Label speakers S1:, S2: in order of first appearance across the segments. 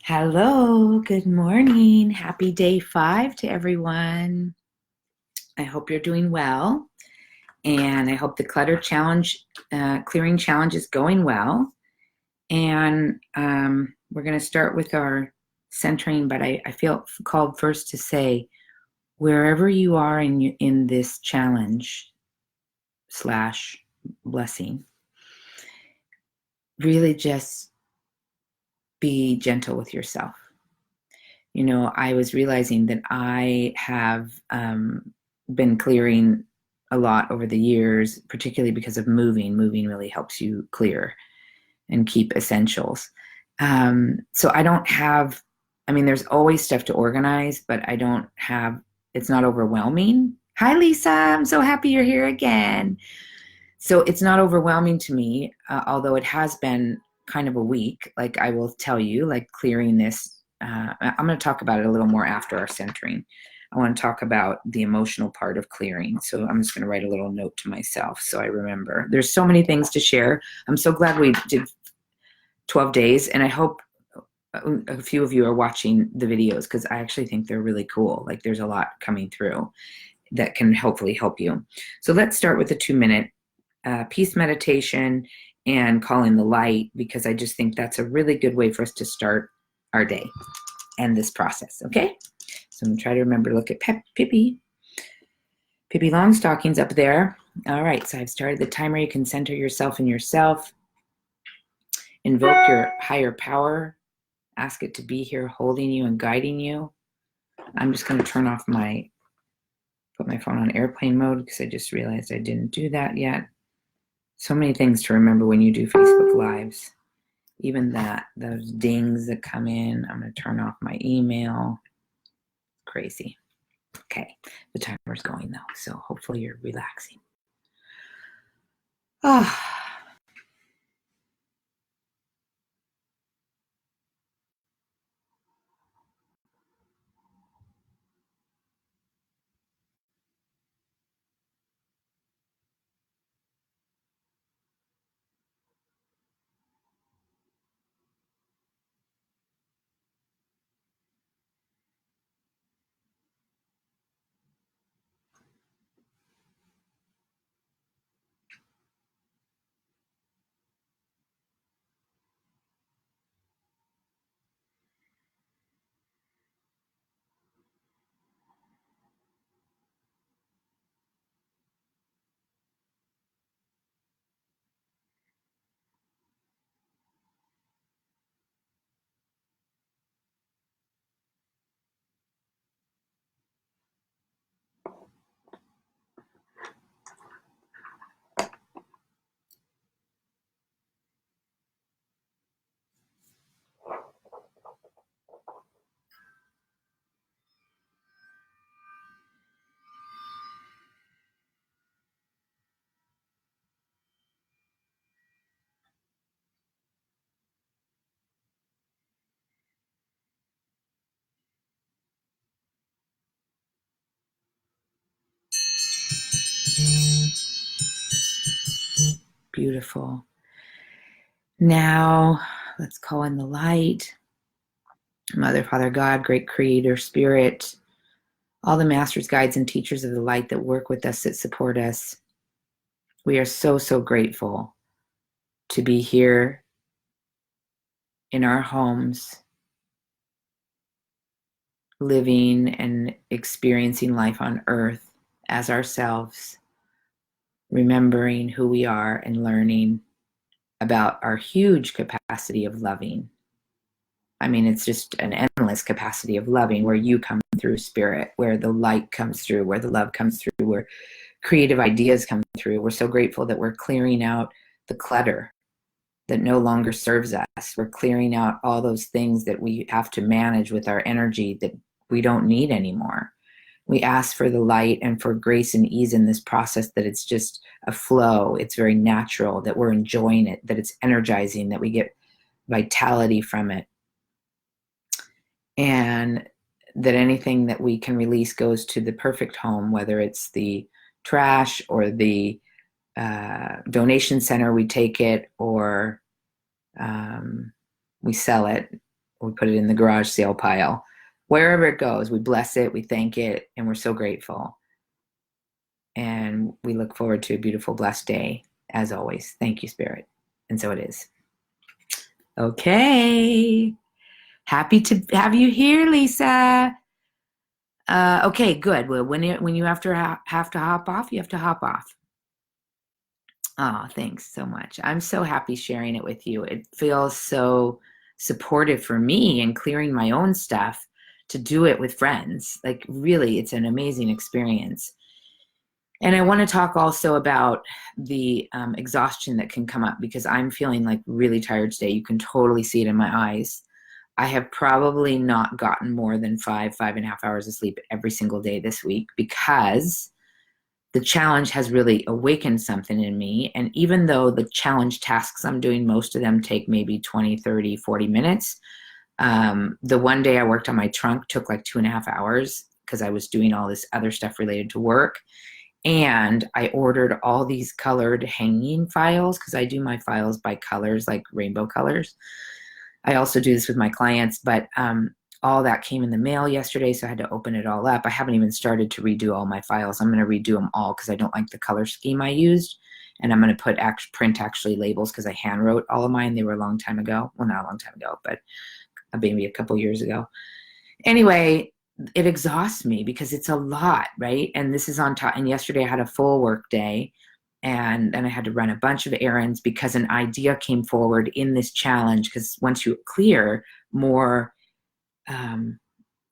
S1: Hello, good morning. Happy day 5 to everyone. I hope you're doing well, and I hope the clearing challenge is going well. And we're going to start with our centering, but I feel called first to say, wherever you are in this challenge / blessing, really just be gentle with yourself. I was realizing that I have been clearing a lot over the years, particularly because of moving. Moving really helps you clear and keep essentials. So I don't have, there's always stuff to organize, but it's not overwhelming. Hi, Lisa. I'm so happy you're here again. So it's not overwhelming to me, although it has been kind of a week, like I will tell you, like clearing this. I'm going to talk about it a little more after our centering. I want to talk about the emotional part of clearing. So I'm just going to write a little note to myself so I remember. There's so many things to share. I'm so glad we did 12 days, and I hope a few of you are watching the videos because I actually think they're really cool. Like there's a lot coming through that can hopefully help you. So let's start with the 2-minute peace meditation and calling the light, because I just think that's a really good way for us to start our day and this process, okay? So I'm going to try to remember to look at Pippi Longstocking's up there. All right, so I've started the timer. You can center yourself in yourself. Invoke your higher power. Ask it to be here holding you and guiding you. I'm just going to put my phone on airplane mode because I just realized I didn't do that yet. So many things to remember when you do Facebook Lives. Even those dings that come in. I'm going to turn off my email. Crazy. Okay, the timer's going though, so hopefully you're relaxing. Beautiful. Now, let's call in the light. Mother, Father, God, great creator, spirit, all the masters, guides, and teachers of the light that work with us, that support us. We are so, so grateful to be here in our homes, living and experiencing life on earth as ourselves, remembering who we are and learning about our huge capacity of loving. It's just an endless capacity of loving, where you come through spirit, where the light comes through, where the love comes through, where creative ideas come through. We're so grateful that we're clearing out the clutter that no longer serves us. We're clearing out all those things that we have to manage with our energy that we don't need anymore. We ask for the light and for grace and ease in this process, that it's just a flow. It's very natural, that we're enjoying it, that it's energizing, that we get vitality from it. And that anything that we can release goes to the perfect home, whether it's the trash or the donation center, we take it, or we sell it. We put it in the garage sale pile. Wherever it goes, we bless it, we thank it, and we're so grateful. And we look forward to a beautiful, blessed day, as always. Thank you, Spirit. And so it is. Okay. Happy to have you here, Lisa. Okay, good. Well, when you have to hop off, you have to hop off. Oh, thanks so much. I'm so happy sharing it with you. It feels so supportive for me and clearing my own stuff to do it with friends. Like, really, it's an amazing experience. And I want to talk also about the exhaustion that can come up because I'm feeling like really tired today. You can totally see it in my eyes. I have probably not gotten more than 5.5 hours of sleep every single day this week because the challenge has really awakened something in me. And even though the challenge tasks I'm doing, most of them take maybe 20, 30, 40 minutes. The one day I worked on my trunk took like 2.5 hours because I was doing all this other stuff related to work. And I ordered all these colored hanging files because I do my files by colors, like rainbow colors. I also do this with my clients, but all that came in the mail yesterday, so I had to open it all up. I haven't even started to redo all my files. I'm going to redo them all because I don't like the color scheme I used. And I'm going to print labels because I hand wrote all of mine. They were a long time ago. Well, not a long time ago, but maybe a couple years ago. Anyway, it exhausts me because it's a lot, right? And this is on top. And yesterday I had a full work day. And then I had to run a bunch of errands because an idea came forward in this challenge. Because once you clear, more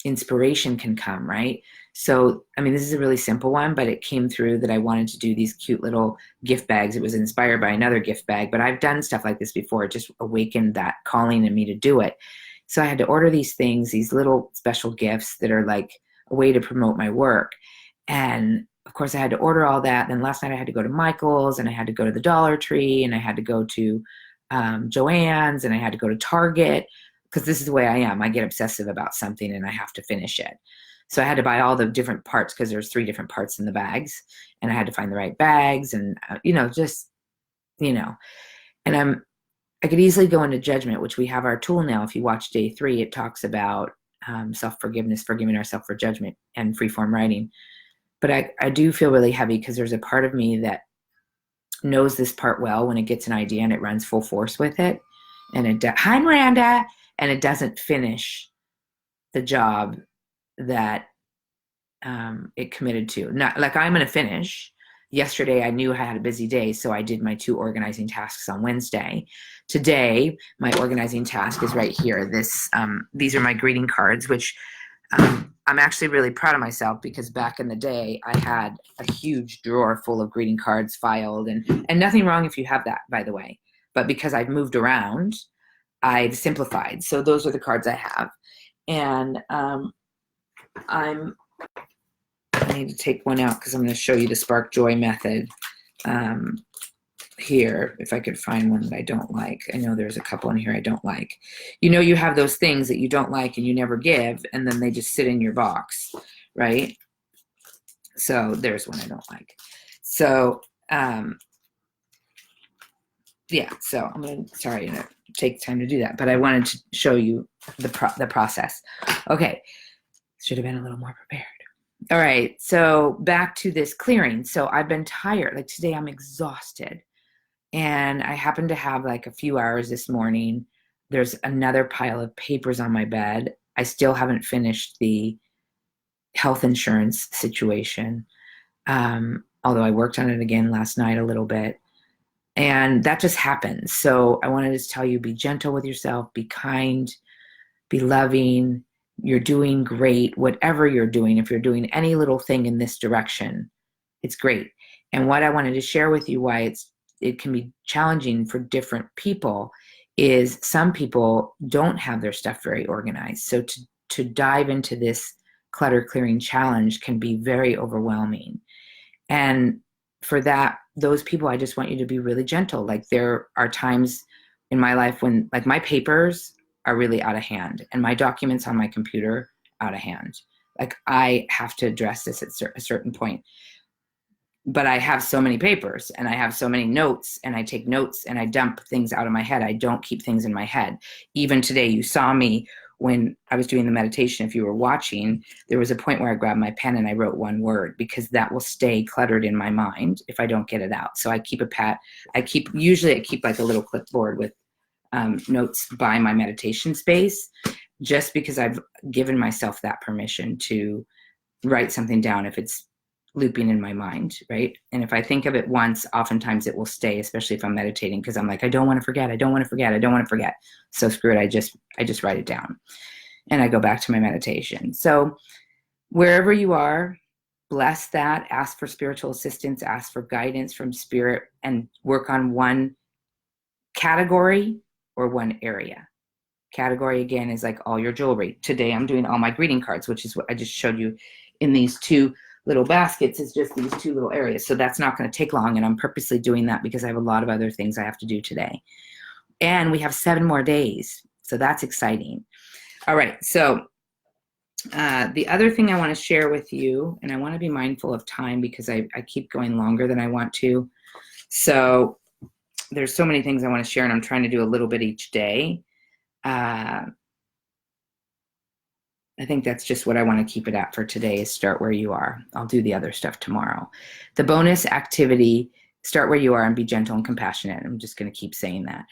S1: inspiration can come, right? So, I mean, this is a really simple one, but it came through that I wanted to do these cute little gift bags. It was inspired by another gift bag, but I've done stuff like this before. It just awakened that calling in me to do it. So I had to order these things, these little special gifts that are like a way to promote my work. And of course, I had to order all that. Then last night I had to go to Michael's and I had to go to the Dollar Tree and I had to go to Joann's and I had to go to Target because this is the way I am. I get obsessive about something and I have to finish it. So I had to buy all the different parts because there's 3 different parts in the bags and I had to find the right bags and, and I could easily go into judgment, which we have our tool now. If you watch day 3, it talks about self-forgiveness, forgiving ourselves for judgment and freeform writing. But I do feel really heavy because there's a part of me that knows this part well when it gets an idea and it runs full force with it. And hi, Miranda. And it doesn't finish the job that it committed to. Not like I'm going to finish. Yesterday, I knew I had a busy day, so I did my 2 organizing tasks on Wednesday. Today, my organizing task is right here. These are my greeting cards, which I'm actually really proud of myself because back in the day, I had a huge drawer full of greeting cards filed, and nothing wrong if you have that, by the way. But because I've moved around, I've simplified. So those are the cards I have. And I need to take one out because I'm going to show you the Spark Joy method here, if I could find one that I don't like. I know there's a couple in here I don't like. You have those things that you don't like and you never give, and then they just sit in your box, right? So there's one I don't like. So, yeah, so I'm going to, sorry, take time to do that, but I wanted to show you the process. Okay, should have been a little more prepared. All right, so back to this clearing. So I've been tired. Like today I'm exhausted. And I happened to have like a few hours this morning. There's another pile of papers on my bed. I still haven't finished the health insurance situation, although I worked on it again last night a little bit. And that just happens. So I wanted to tell you, be gentle with yourself, be kind, be loving. You're doing great, whatever you're doing. If you're doing any little thing in this direction, it's great. And what I wanted to share with you, why it can be challenging for different people, is some people don't have their stuff very organized. So to dive into this clutter clearing challenge can be very overwhelming. And for those people, I just want you to be really gentle. Like there are times in my life when like my papers are really out of hand and my documents on my computer out of hand. Like I have to address this at a certain point. but I have so many papers and I have so many notes, and I take notes and I dump things out of my head. I don't keep things in my head. Even today, you saw me when I was doing the meditation. If you were watching, there was a point where I grabbed my pen and I wrote one word, because that will stay cluttered in my mind if I don't get it out. So I keep usually I keep like a little clipboard with notes by my meditation space, just because I've given myself that permission to write something down if it's looping in my mind, right? And if I think of it once, oftentimes it will stay, especially if I'm meditating, because I'm like, I don't want to forget. I don't want to forget. I don't want to forget. So screw it. I just write it down and I go back to my meditation. So wherever you are, bless that, ask for spiritual assistance, ask for guidance from spirit, and work on one category or one area. Category, again, is like all your jewelry. Today I'm doing all my greeting cards, which is what I just showed you in these two little baskets. Is just these two little areas. So that's not going to take long, and I'm purposely doing that because I have a lot of other things I have to do today. And we have 7 more days, so that's exciting. All right, so the other thing I want to share with you, and I want to be mindful of time because I keep going longer than I want to. So there's so many things I want to share, and I'm trying to do a little bit each day. I think that's just what I want to keep it at for today, is start where you are. I'll do the other stuff tomorrow. The bonus activity, start where you are and be gentle and compassionate. I'm just going to keep saying that.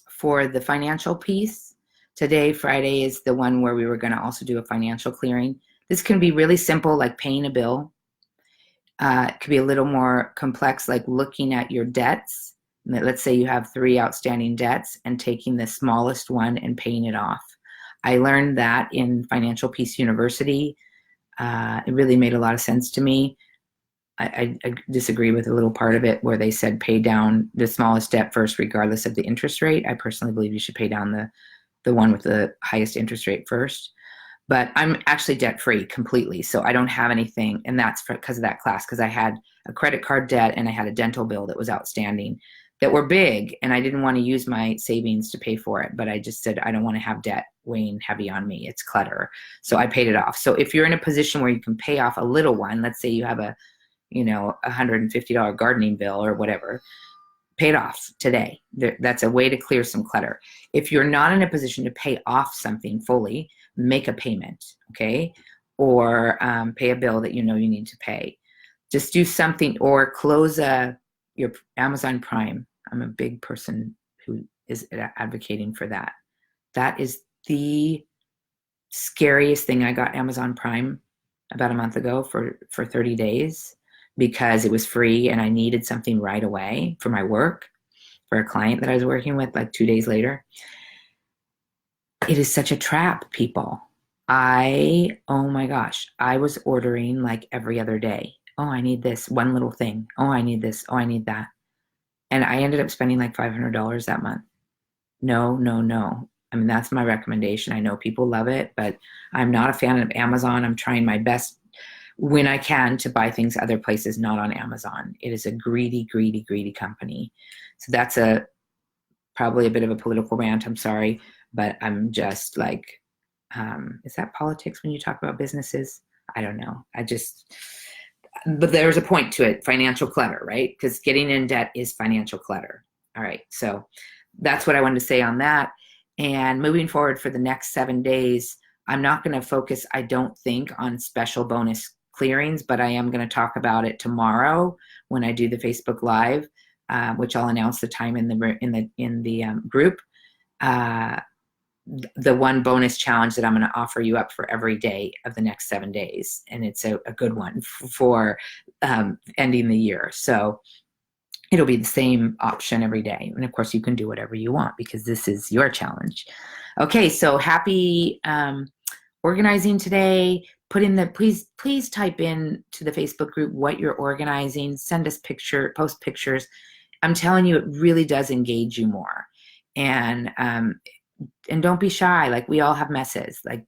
S1: For the financial piece, today, Friday, is the one where we were going to also do a financial clearing. This can be really simple, like paying a bill. It could be a little more complex, like looking at your debts. Let's say you have 3 outstanding debts and taking the smallest one and paying it off. I learned that in Financial Peace University. It really made a lot of sense to me. I disagree with a little part of it where they said pay down the smallest debt first, regardless of the interest rate. I personally believe you should pay down the one with the highest interest rate first. But I'm actually debt-free completely, so I don't have anything, and that's because of that class, because I had a credit card debt and I had a dental bill that was outstanding that were big, and I didn't want to use my savings to pay for it, but I just said, I don't want to have debt weighing heavy on me. It's clutter. So I paid it off. So if you're in a position where you can pay off a little one, let's say you have a $150 gardening bill or whatever, pay it off today. That's a way to clear some clutter. If you're not in a position to pay off something fully, make a payment, okay? Or pay a bill that you know you need to pay. Just do something, or close your Amazon Prime. I'm a big person who is advocating for that. That is the scariest thing. I got Amazon Prime about a month ago for 30 days because it was free and I needed something right away for my work, for a client that I was working with like 2 days later. It is such a trap, people. Oh my gosh, I was ordering like every other day. Oh, I need this one little thing. Oh, I need this. Oh, I need that. And I ended up spending like $500 that month. No, no, no. I mean, that's my recommendation. I know people love it, but I'm not a fan of Amazon. I'm trying my best when I can to buy things other places, not on Amazon. It is a greedy, greedy, greedy company. So that's probably a bit of a political rant. I'm sorry, but I'm just like, is that politics when you talk about businesses? I don't know. But there's a point to it, financial clutter, right? Because getting in debt is financial clutter. All right, so that's what I wanted to say on that. And moving forward for the next 7 days, I'm not going to focus, I don't think, on special bonus clearings, but I am going to talk about it tomorrow when I do the Facebook Live, which I'll announce the time in the group. The one bonus challenge that I'm going to offer you up for every day of the next 7 days. And it's a good one for ending the year. So it'll be the same option every day. And of course you can do whatever you want because this is your challenge. Okay, so happy organizing today. Please type in to the Facebook group what you're organizing. Send us post pictures. I'm telling you, it really does engage you more. And don't be shy. Like, we all have messes. Like,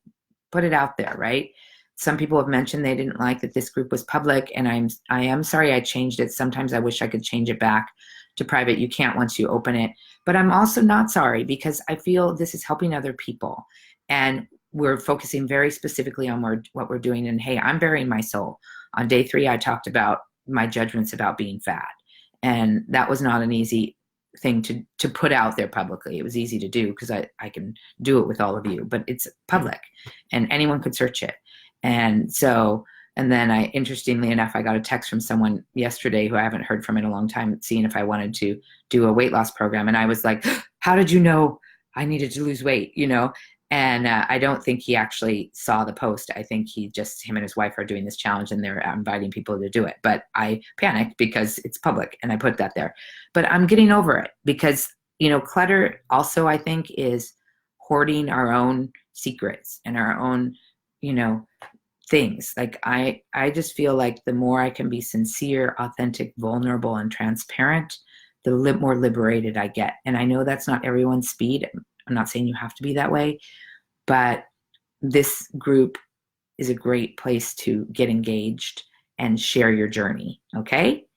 S1: put it out there, right? Some people have mentioned they didn't like that this group was public, and I am sorry I changed it. Sometimes I wish I could change it back to private. You can't once you open it. But I'm also not sorry because I feel this is helping other people. And we're focusing very specifically on what we're doing. And hey, I'm burying my soul. On day 3, I talked about my judgments about being fat. And that was not an easy thing to put out there publicly. It was easy to do because I can do it with all of you, but it's public and anyone could search it. And so, and then interestingly enough, I got a text from someone yesterday who I haven't heard from in a long time, seeing if I wanted to do a weight loss program. And I was like, how did you know I needed to lose weight? And I don't think he actually saw the post. I think him and his wife are doing this challenge and they're inviting people to do it. But I panicked because it's public and I put that there. But I'm getting over it because, clutter also, I think, is hoarding our own secrets and our own, things. Like I just feel like the more I can be sincere, authentic, vulnerable, and transparent, the more liberated I get. And I know that's not everyone's speed. I'm not saying you have to be that way, but this group is a great place to get engaged and share your journey. Okay.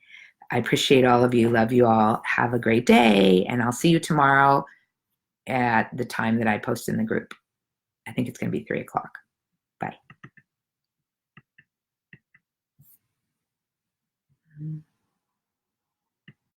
S1: I appreciate all of you. Love you all. Have a great day. And I'll see you tomorrow at the time that I post in the group. I think it's going to be 3:00. Bye.